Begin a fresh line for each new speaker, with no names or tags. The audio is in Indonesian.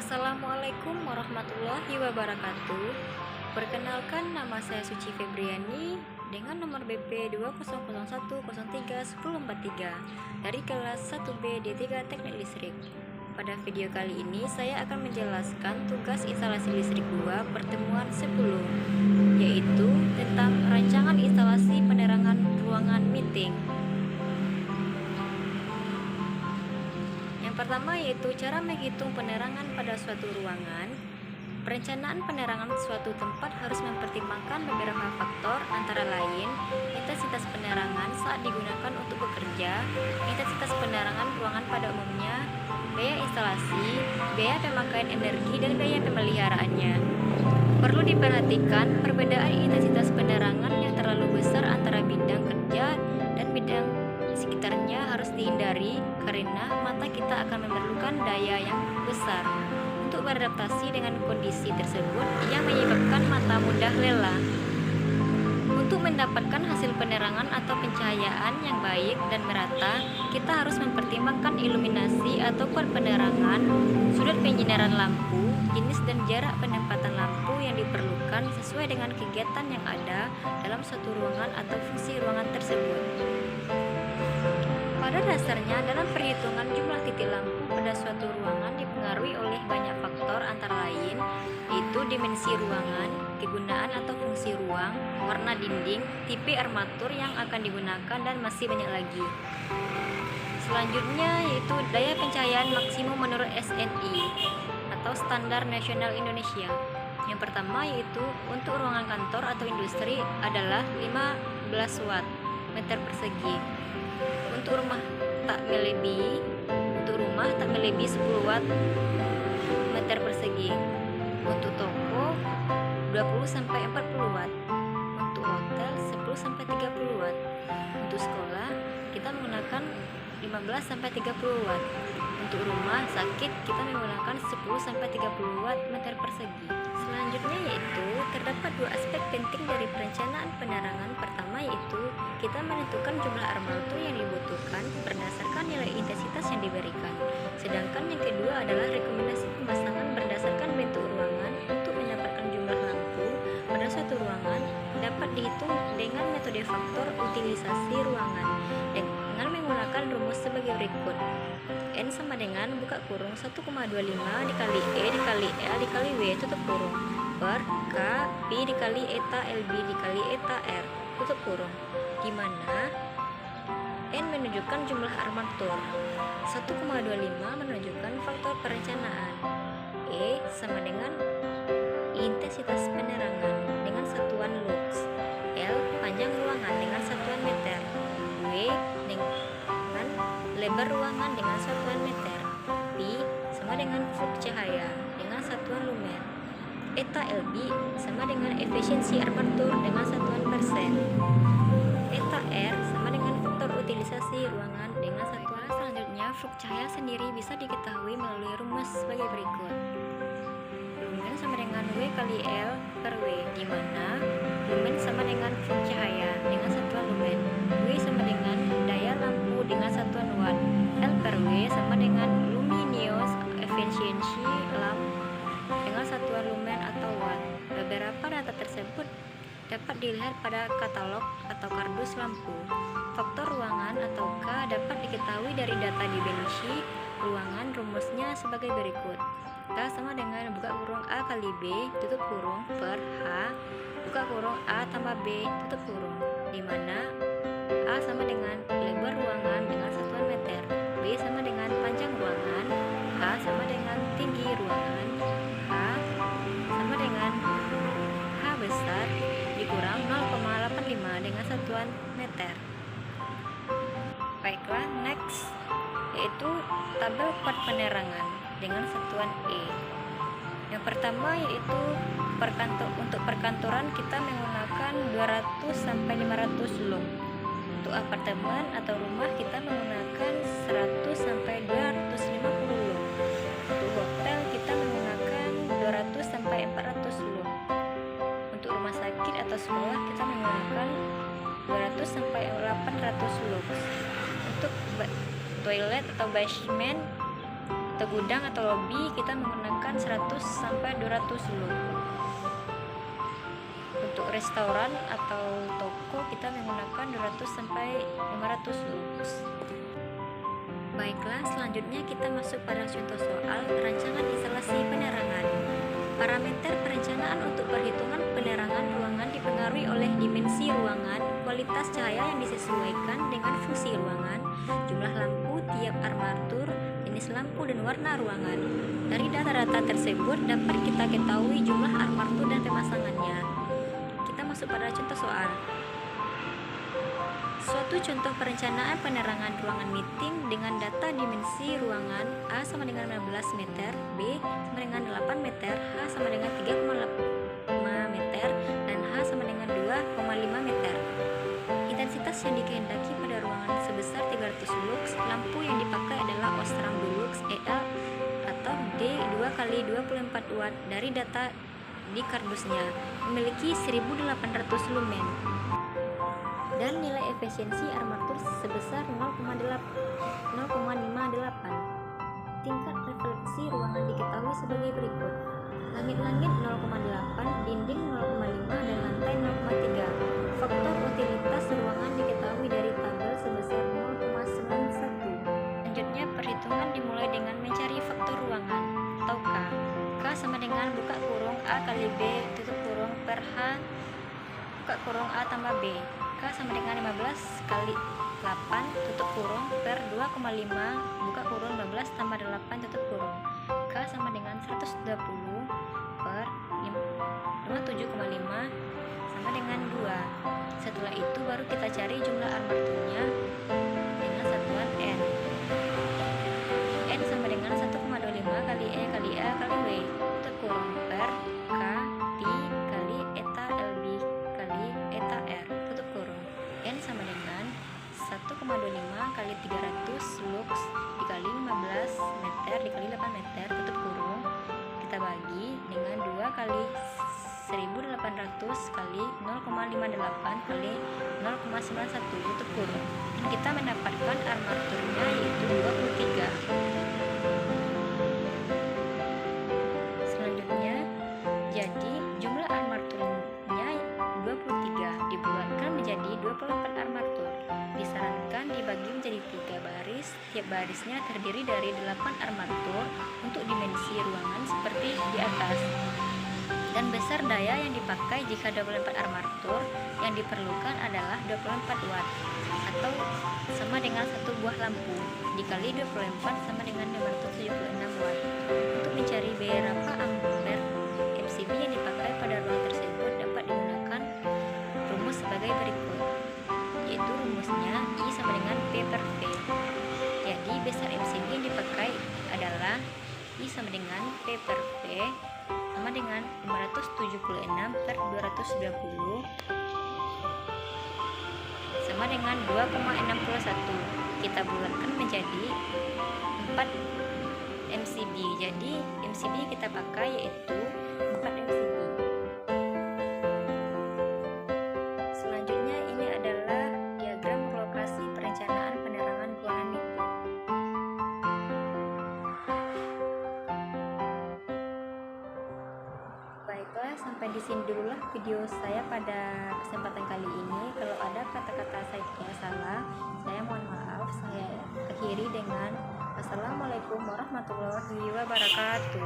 Assalamualaikum warahmatullahi wabarakatuh. Perkenalkan, nama saya Suci Febriani dengan nomor BP 2001031043 dari kelas 1B D3 Teknik Listrik. Pada video kali ini saya akan menjelaskan tugas instalasi listrik 2 pertemuan 10, yaitu tentang rancangan instalasi penerangan ruangan meeting. Yang pertama yaitu cara menghitung penerangan pada suatu ruangan. Perencanaan penerangan suatu tempat harus mempertimbangkan beberapa faktor, antara lain intensitas penerangan saat digunakan untuk bekerja, intensitas penerangan ruangan pada umumnya, biaya instalasi, biaya pemakaian energi, dan biaya pemeliharaannya. Perlu diperhatikan perbedaan intensitas penerangan yang terlalu besar antara bidang kerja dan bidang sekitarnya harus dihindari karena mata kita akan memerlukan daya yang besar untuk beradaptasi dengan kondisi tersebut yang menyebabkan mata mudah lelah. Untuk mendapatkan hasil penerangan atau pencahayaan yang baik dan merata, kita harus mempertimbangkan iluminasi atau kuat penerangan, sudut penyinaran lampu, jenis dan jarak penempatan lampu yang diperlukan sesuai dengan kegiatan yang ada dalam suatu ruangan atau fungsi ruangan tersebut. Pada dasarnya, dalam perhitungan jumlah titik lampu pada suatu ruangan dipengaruhi oleh banyak faktor, antara lain yaitu dimensi ruangan, kegunaan atau fungsi ruang, warna dinding, tipe armatur yang akan digunakan, dan masih banyak lagi. Selanjutnya yaitu daya pencahayaan maksimum menurut SNI atau Standar Nasional Indonesia. Yang pertama yaitu untuk ruangan kantor atau industri adalah 15 watt meter persegi. Untuk rumah tak melebihi 10 watt meter persegi. Untuk toko 20 sampai 40 watt. Untuk hotel 10 sampai 30 watt. Untuk sekolah kita menggunakan 15 sampai 30 watt. Untuk rumah sakit kita menggunakan 10 sampai 30 watt meter persegi. Selanjutnya yaitu terdapat dua aspek penting dari perencanaan penerangan. Pertama yaitu kita menentukan jumlah armatur yang dibutuhkan berdasarkan nilai intensitas yang diberikan. Sedangkan yang kedua adalah rekomendasi pemasangan berdasarkan bentuk ruangan. Untuk mendapatkan jumlah lampu pada suatu ruangan dapat dihitung dengan metode faktor utilisasi ruangan dengan menggunakan rumus sebagai berikut. N sama dengan buka kurung 1,25 dikali E dikali L dikali W tutup kurung per K Pi dikali eta LB dikali eta R tutup kurung, di mana N menunjukkan jumlah armatur, 1,25 menunjukkan faktor perencanaan, E sama dengan intensitas penerangan dengan satuan lux, L panjang ruangan dengan satuan meter, W dengan lebar ruangan dengan satuan meter, Pi sama dengan flux cahaya dengan satuan lumen, eta LB sama dengan efisiensi armatur dengan satuan persen, eta R sama dengan faktor utilisasi ruangan dengan satuan. Selanjutnya, flux cahaya sendiri bisa diketahui melalui rumus sebagai berikut. Lumen sama dengan W kali L per W, di mana lumen sama dengan flux cahaya dengan satuan lumen, W sama dengan daya lampu dengan satuan watt, L per W sama dengan luminous efficiency lamp dengan satuan lumen atau watt. Beberapa data tersebut dapat dilihat pada katalog atau kardus lampu. Faktor ruangan atau K dapat diketahui dari data dimensi ruangan. Rumusnya sebagai berikut. K sama dengan buka kurung A kali B tutup kurung per H buka kurung A tambah B tutup kurung, di mana A sama dengan lebar ruangan dengan satuan meter, B sama dengan panjang ruangan, K sama dengan tinggi ruangan, H sama dengan H besar dikurang 0,85 dengan satuan meter. Baiklah, next yaitu tabel kuat penerangan dengan satuan E. Yang pertama yaitu untuk perkantoran kita menggunakan 200 sampai 500 lux. Untuk apartemen atau rumah kita menggunakan 100 sampai 250 lux. Untuk hotel kita menggunakan 200 sampai 400 lux. Untuk rumah sakit atau sekolah kita menggunakan 200 sampai 800 lux. Untuk toilet atau basement Untuk gudang atau lobby kita menggunakan 100 sampai 200 lux. Untuk restoran atau toko kita menggunakan 200 sampai 500 lux. Baiklah, selanjutnya kita masuk pada contoh soal rancangan instalasi penerangan. Parameter perencanaan untuk perhitungan penerangan ruangan dipengaruhi oleh dimensi ruangan, kualitas cahaya yang disesuaikan dengan fungsi ruangan, jumlah lampu tiap armatur, jenis lampu dan warna ruangan. Dari data-data tersebut dapat kita ketahui jumlah armatur dan pemasangannya. Kita masuk pada contoh soal. Suatu contoh perencanaan penerangan ruangan meeting dengan data dimensi ruangan A sama dengan 15 meter, B sama dengan 8 meter, H sama dengan 3,5 meter, dan H sama dengan 2,5 meter. Intensitas yang dikehendaki pada ruangan sebesar 300 lux. Lampu yang dipakai adalah Osram Dulux EL atau D2 kali 24 watt dari data di kardusnya, memiliki 1800 lumen. Dan nilai efisiensi armatur sebesar 0,58. Tingkat refleksi ruangan diketahui sebagai berikut. Langit-langit 0,8, dinding 0,5, dan lantai 0,3. Faktor utilitas ruangan diketahui dari tabel sebesar 0,91. Selanjutnya perhitungan dimulai dengan mencari faktor ruangan atau K. K sama dengan buka kurung A kali B tutup kurung per H buka kurung A tambah B. K sama dengan 15 kali 8 tutup kurung per 2,5 buka kurung 15 tambah 8 tutup kurung. K sama dengan 120 per 57,5 sama dengan 2. Setelah itu baru kita cari jumlah armaturnya dengan satuan N. N sama dengan 1,25 kali E kali A kali W tutup kurung per K T kali eta LB kali eta R tutup kurung. N sama dengan 1,25 kali 300 lux dikali 15 meter dikali 8 meter tutup kurung. Kita bagi dengan 2 kali 1800 kali 0,58 kali 0,91 tutup kurung. Dan kita mendapatkan armaturnya yaitu 23. Selanjutnya, jadi jumlah armaturnya 23 dibuatkan menjadi 24 armatur. Disarankan dibagi menjadi 3 baris. Tiap barisnya terdiri dari 8 armatur untuk dimensi ruangan seperti di atas. Dan besar daya yang dipakai jika 24 armatur yang diperlukan adalah 24 watt atau sama dengan satu buah lampu dikali 24 sama dengan 576 watt. Untuk mencari berapa ampere MCB yang dipakai pada ruang tersebut dapat digunakan rumus sebagai berikut, yaitu rumusnya I sama dengan P per V. Jadi besar MCB yang dipakai adalah I sama dengan P per V sama dengan 576 per 220 sama dengan 2,61. Kita bulatkan menjadi 4 MCB. Jadi MCB yang kita pakai yaitu 4 MCB. Selanjutnya ini adalah diagram lokasi perencanaan penerangan ruangan meeting. Baiklah, sampai di sini dululah video saya pada kesempatan kali ini. Kalau ada kata-kata saya yang salah, saya mohon maaf. Saya akhiri dengan Wassalamualaikum warahmatullahi wabarakatuh.